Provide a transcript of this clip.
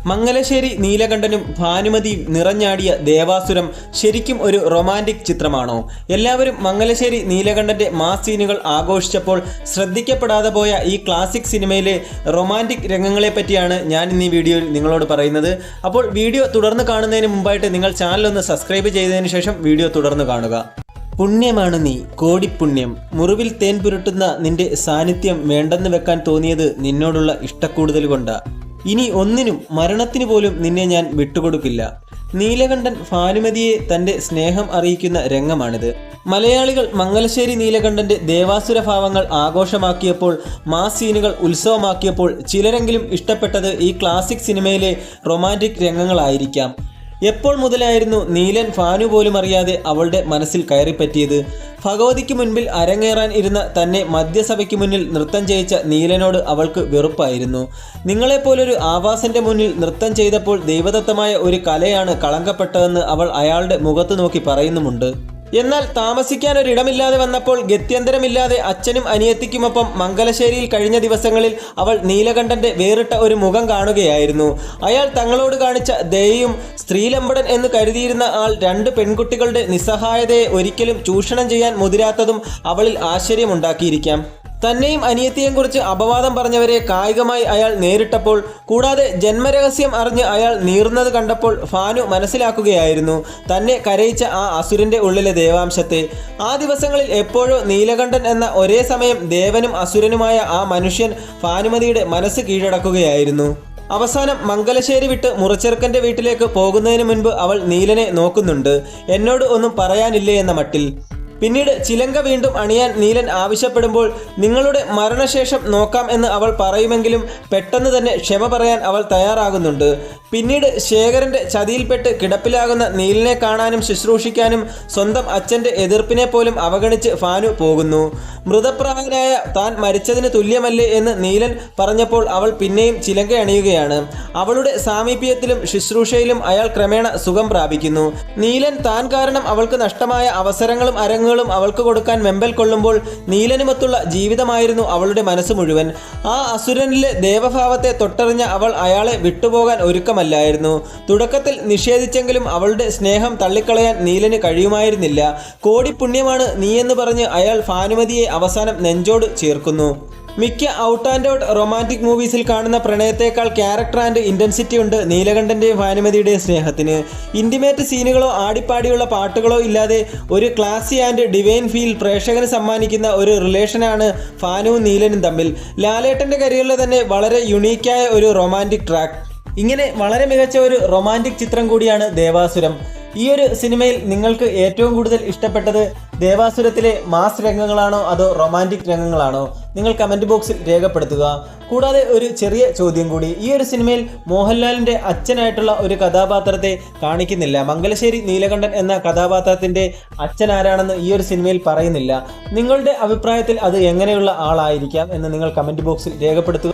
മംഗലശ്ശേരി നീലകണ്ഠനും ഭാനുമതിയും നിറഞ്ഞാടിയ ദേവാസുരം ശരിക്കും ഒരു റൊമാൻറ്റിക് ചിത്രമാണോ? എല്ലാവരും മംഗലശ്ശേരി നീലകണ്ഠന്റെ മാസ് സീനുകൾ ആഘോഷിച്ചപ്പോൾ ശ്രദ്ധിക്കപ്പെടാതെ പോയ ഈ ക്ലാസിക് സിനിമയിലെ റൊമാൻറ്റിക് രംഗങ്ങളെ പറ്റിയാണ് ഞാൻ ഇന്ന് ഈ വീഡിയോയിൽ നിങ്ങളോട് പറയുന്നത്. അപ്പോൾ വീഡിയോ തുടർന്ന് കാണുന്നതിന് മുമ്പായിട്ട് നിങ്ങൾ ചാനൽ ഒന്ന് സബ്സ്ക്രൈബ് ചെയ്തതിന് ശേഷം വീഡിയോ തുടർന്ന് കാണുക. പുണ്യമാണ് നീ, കോടിപ്പുണ്യം. മുറിവിൽ തേൻ പുരട്ടുന്ന നിന്റെ സാന്നിധ്യം വേണ്ടെന്ന് വെക്കാൻ തോന്നിയത് നിന്നോടുള്ള ഇഷ്ടക്കൂടുതൽ കൊണ്ടാ. ഇനി ഒന്നിനും, മരണത്തിന് പോലും നിന്നെ ഞാൻ വിട്ടുകൊടുക്കില്ല. നീലകണ്ഠൻ ഭാനുമതിയെ തൻ്റെ സ്നേഹം അറിയിക്കുന്ന രംഗമാണിത്. മലയാളികൾ മംഗലശ്ശേരി നീലകണ്ഠന്റെ ദേവാസുര ഭാവങ്ങൾ ആഘോഷമാക്കിയപ്പോൾ, മാസ് സീനുകൾ ഉത്സവമാക്കിയപ്പോൾ ചിലരെങ്കിലും ഇഷ്ടപ്പെട്ടത് ഈ ക്ലാസിക് സിനിമയിലെ റൊമാൻറ്റിക് രംഗങ്ങളായിരിക്കാം. എപ്പോൾ മുതലായിരുന്നു നീലൻ ഭാനു പോലും അറിയാതെ അവളുടെ മനസ്സിൽ കയറിപ്പറ്റിയത്? ഭഗവതിക്ക് മുൻപിൽ അരങ്ങേറാൻ ഇരുന്ന തന്നെ മദ്യസഭയ്ക്ക് മുന്നിൽ നൃത്തം ചെയ്യിച്ച നീലനോട് അവൾക്ക് വെറുപ്പായിരുന്നു. നിങ്ങളെപ്പോലൊരു ആവാസന്റെ മുന്നിൽ നൃത്തം ചെയ്തപ്പോൾ ദൈവദത്തമായ ഒരു കലയാണ് കളങ്കപ്പെട്ടതെന്ന് അവൾ അയാളുടെ മുഖത്ത് നോക്കി പറയുന്നുമുണ്ട്. എന്നാൽ താമസിക്കാൻ ഒരിടമില്ലാതെ വന്നപ്പോൾ ഗത്യന്തരമില്ലാതെ അച്ഛനും അനിയത്തിക്കുമൊപ്പം മംഗലശ്ശേരിയിൽ കഴിഞ്ഞ ദിവസങ്ങളിൽ അവൾ നീലകണ്ഠന്റെ വേറിട്ട ഒരു മുഖം കാണുകയായിരുന്നു. അയാൾ തങ്ങളോട് കാണിച്ച ദയയും, സ്ത്രീലമ്പടൻ എന്ന് കരുതിയിരുന്ന ആൾ രണ്ട് പെൺകുട്ടികളുടെ നിസ്സഹായതയെ ഒരിക്കലും ചൂഷണം ചെയ്യാൻ മുതിരാത്തതും അവളിൽ ആശ്ചര്യമുണ്ടാക്കിയിരിക്കാം. തന്നെയും അനിയത്തിയെയും കുറിച്ച് അപവാദം പറഞ്ഞവരെ കായികമായി അയാൾ നേരിട്ടപ്പോൾ, കൂടാതെ ജന്മരഹസ്യം അറിഞ്ഞ് അയാൾ നീറുന്നത് കണ്ടപ്പോൾ ഭാനു മനസ്സിലാക്കുകയായിരുന്നു തന്നെ കരയിച്ച ആ അസുരന്റെ ഉള്ളിലെ ദേവാംശത്തെ. ആ ദിവസങ്ങളിൽ എപ്പോഴോ നീലകണ്ഠൻ എന്ന ഒരേ സമയം ദേവനും അസുരനുമായ ആ മനുഷ്യൻ ഭാനുമതിയുടെ മനസ്സ് കീഴടക്കുകയായിരുന്നു. അവസാനം മംഗലശ്ശേരി വിട്ട് മുറച്ചെറുക്കൻ്റെ വീട്ടിലേക്ക് പോകുന്നതിന് മുൻപ് അവൾ നീലനെ നോക്കുന്നുണ്ട്, എന്നോട് ഒന്നും പറയാനില്ലേ എന്ന മട്ടിൽ. പിന്നീട് ചിലങ്ക വീണ്ടും അണിയാൻ നീലൻ ആവശ്യപ്പെടുമ്പോൾ നിങ്ങളുടെ മരണശേഷം നോക്കാം എന്ന് അവൾ പറയുമെങ്കിലും പെട്ടെന്ന് തന്നെ ക്ഷമ പറയാൻ അവൾ തയ്യാറാകുന്നുണ്ട്. പിന്നീട് ശേഖരൻ്റെ ചതിയിൽപ്പെട്ട് കിടപ്പിലാകുന്ന നീലനെ കാണാനും ശുശ്രൂഷിക്കാനും സ്വന്തം അച്ഛൻ്റെ എതിർപ്പിനെ പോലും അവഗണിച്ച് ഭാനു പോകുന്നു. മൃതപ്രായനായ താൻ മരിച്ചതിന് തുല്യമല്ലേ എന്ന് നീലൻ പറഞ്ഞപ്പോൾ അവൾ പിന്നെയും ചിലങ്ക അണിയുകയാണ്. അവളുടെ സാമീപ്യത്തിലും ശുശ്രൂഷയിലും അയാൾ ക്രമേണ സുഖം പ്രാപിക്കുന്നു. നീലൻ താൻ കാരണം അവൾക്ക് നഷ്ടമായ അവസരങ്ങളും അരങ്ങുകളും അവൾക്ക് കൊടുക്കാൻ വെമ്പൽ കൊള്ളുമ്പോൾ നീലനുമൊത്തുള്ള ജീവിതമായിരുന്നു അവളുടെ മനസ്സ് മുഴുവൻ. ആ അസുരനിലെ ദേവഭാവത്തെ തൊട്ടറിഞ്ഞ അവൾ അയാളെ വിട്ടുപോകാൻ ഒരുക്കമല്ലായിരുന്നു. തുടക്കത്തിൽ നിഷേധിച്ചെങ്കിലും അവളുടെ സ്നേഹം തള്ളിക്കളയാൻ നീലന് കഴിയുമായിരുന്നില്ല. കോടിപ്പുണ്യമാണ് നീയെന്ന് പറഞ്ഞ് അയാൾ ഭാനുമതിയെ അവസാനം നെഞ്ചോട് ചേർക്കുന്നു. മിക്ക ഔട്ട് ആൻഡ് ഔട്ട് റൊമാൻറ്റിക് മൂവീസിൽ കാണുന്ന പ്രണയത്തേക്കാൾ ക്യാരക്ടർ ആൻഡ് ഇൻറ്റൻസിറ്റി ഉണ്ട് നീലകണ്ഠൻ്റെയും ഭാനുമതിയുടെയും സ്നേഹത്തിന്. ഇൻറ്റിമേറ്റ് സീനുകളോ ആടിപ്പാടിയുള്ള പാട്ടുകളോ ഇല്ലാതെ ഒരു ക്ലാസി ആൻഡ് ഡിവൈൻ ഫീൽ പ്രേക്ഷകന് സമ്മാനിക്കുന്ന ഒരു റിലേഷനാണ് ഭാനുവും നീലനും തമ്മിൽ. ലാലേട്ടൻ്റെ കരിയറിലെ തന്നെ വളരെ യുണീക്കായ ഒരു റൊമാൻറ്റിക് ട്രാക്ക്. ഇങ്ങനെ വളരെ മികച്ച ഒരു റൊമാൻറ്റിക് ചിത്രം കൂടിയാണ് ദേവാസുരം. ഈ ഒരു സിനിമയിൽ നിങ്ങൾക്ക് ഏറ്റവും കൂടുതൽ ഇഷ്ടപ്പെട്ടത് ദേവാസുരത്തിലെ മാസ് രംഗങ്ങളാണോ അതോ റൊമാൻറ്റിക് രംഗങ്ങളാണോ? നിങ്ങൾ കമൻറ്റ് ബോക്സിൽ രേഖപ്പെടുത്തുക. കൂടാതെ ഒരു ചെറിയ ചോദ്യം കൂടി, ഈ ഒരു സിനിമയിൽ മോഹൻലാലിൻ്റെ അച്ഛനായിട്ടുള്ള ഒരു കഥാപാത്രത്തെ കാണിക്കുന്നില്ല. മംഗലശ്ശേരി നീലകണ്ഠൻ എന്ന കഥാപാത്രത്തിൻ്റെ അച്ഛൻ ആരാണെന്ന് ഈ ഒരു സിനിമയിൽ പറയുന്നില്ല. നിങ്ങളുടെ അഭിപ്രായത്തിൽ അത് എങ്ങനെയുള്ള ആളായിരിക്കാം എന്ന് നിങ്ങൾ കമൻറ്റ് ബോക്സിൽ രേഖപ്പെടുത്തുക.